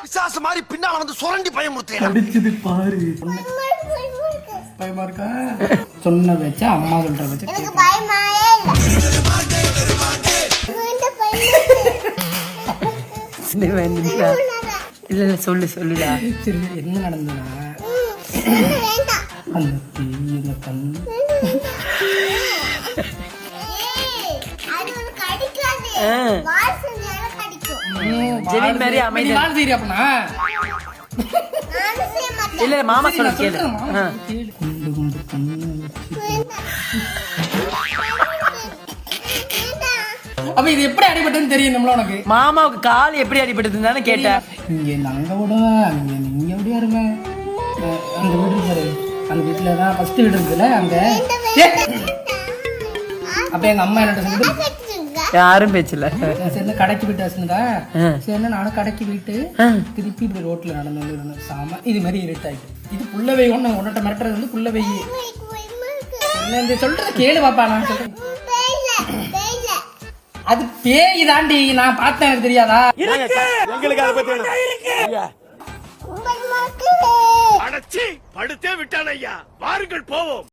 பிசாசு மாதிரி பின்னால வந்து சுரண்டி பயமுறுத்தேன். அடிச்சது பாரு. பயமா இருக்கா? சொன்ன வச்ச அம்மா சொல்ற வச்ச எனக்கு பயமாயே இல்ல. இல்ல இல்ல சொல்லு சொல்லுடா. சரி என்ன நடந்ததுன்னா அந்த தீயில கண்ணு ஜெலின் மாதிரி அமைதி. சரி அப்பனா இல்ல மாமா சொல்ல கேளு. குண்டு குண்டு கண்ணு அப்ப இது எப்படி அடிபட்டுன்னு தெரியும் நம்மள உனக்கு? மாமாவுக்கு கால் எப்படி அடிபட்டதுன்னு தானே கேட்டேன். இங்க நாங்க விடுவேன் அங்க நீங்க எப்படியா இருங்க அந்த வீடு பாரு. அந்த வீட்டுல தான் ஃபர்ஸ்ட் வீடு இருக்குல்ல அங்க. அப்ப எங்க அம்மா என்ன சொல்லுது? யாரும் பேச்சல. சரி கடைக்கு போயிட்டு வச்சுருந்தா சரி நானும் கடைக்கு போயிட்டு திருப்பி இப்படி ரோட்ல நடந்து வந்து சாம இது மாதிரி இருட்டாயிட்டு. இது புள்ளவை ஒண்ணு உன்னட்ட மிரட்டுறது வந்து புள்ளவை. சொல்றது கேளு பாப்பா. நான் சொல்றேன் அது பேய் தாண்டி. நான் பார்த்தேன் எனக்கு தெரியாதா? எங்களுக்கு அதை பத்தி அடச்சி படுத்தே விட்டான் ஐயா. வாருங்கள் போவோம்.